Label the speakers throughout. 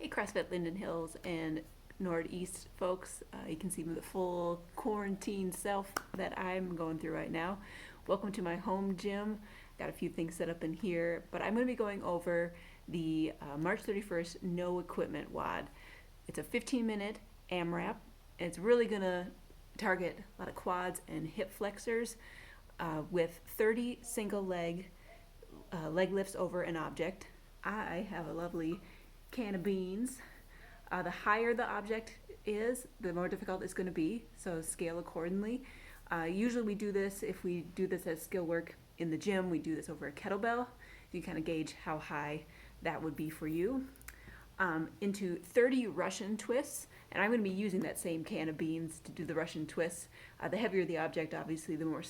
Speaker 1: Hey CrossFit Linden Hills and Northeast folks, you can see the full quarantine self that I'm going through right now. Welcome to my home gym. Got a few things set up in here, but I'm going to be going over the March 31st no equipment WOD. It's a 15-minute AMRAP, and it's really going to target a lot of quads and hip flexors with 30 single leg lifts over an object. I have a lovely can of beans. The higher the object is, the more difficult it's going to be, so scale accordingly. Usually we do this, if we do this as skill work in the gym, we do this over a kettlebell. You can kind of gauge how high that would be for you. Into 30 Russian twists, and I'm going to be using that same can of beans to do the Russian twists. The heavier the object, obviously, the more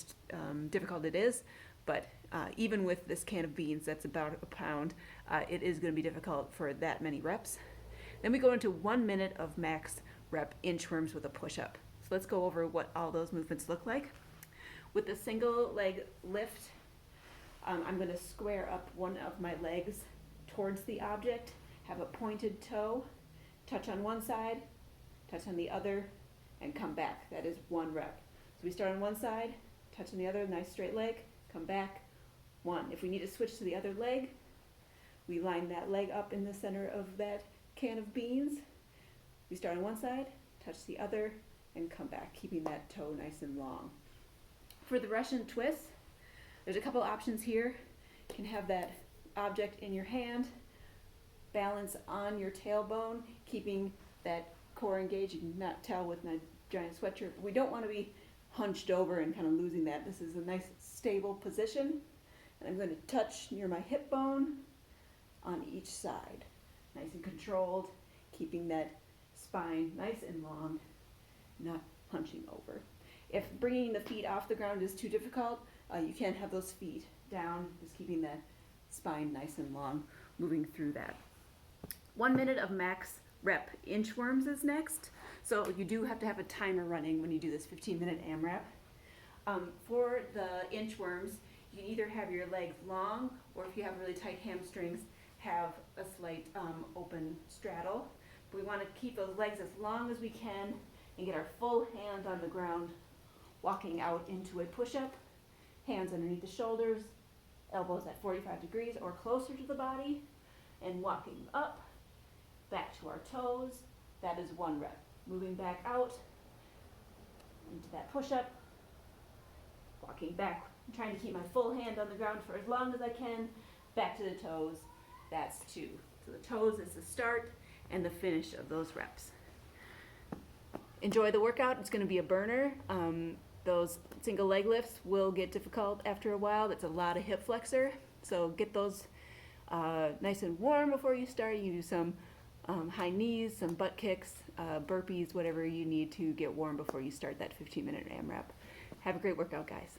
Speaker 1: difficult it is, but even with this can of beans, that's about a pound, it is going to be difficult for that many reps. Then we go into 1 minute of Max Rep Inchworms with a push-up. So let's go over what all those movements look like. With the single leg lift, I'm going to square up one of my legs towards the object, have a pointed toe, touch on one side, touch on the other, and come back. That is 1 rep. So we start on one side, touch on the other, nice straight leg, come back, 1. If we need to switch to the other leg, we line that leg up in the center of that can of beans. We start on one side, touch the other, and come back, keeping that toe nice and long. For the Russian twist, there's a couple options here. You can have that object in your hand, balance on your tailbone, keeping that core engaged. You can not tell with my giant sweatshirt, but we don't want to be hunched over and kind of losing that. This is a nice stable position. And I'm going to touch near my hip bone on each side. Nice and controlled, keeping that spine nice and long, not hunching over. If bringing the feet off the ground is too difficult, you can have those feet down, just keeping that spine nice and long, moving through that. 1 minute of Max Rep Inchworms is next. So you do have to have a timer running when you do this 15-minute AMRAP. For the inchworms, you can either have your legs long, or if you have really tight hamstrings, have a slight open straddle. But we want to keep those legs as long as we can and get our full hand on the ground, walking out into a push-up, hands underneath the shoulders, elbows at 45 degrees or closer to the body, and walking up, back to our toes. That is 1 rep. Moving back out into that push-up, walking back. I'm trying to keep my full hand on the ground for as long as I can, back to the toes. That's 2. So the toes is the start and the finish of those reps. Enjoy the workout. It's going to be a burner. Those single leg lifts will get difficult after a while. That's a lot of hip flexor. So get those nice and warm before you start. You do some high knees, some butt kicks, burpees, whatever you need to get warm before you start that 15-minute AMRAP. Have a great workout, guys.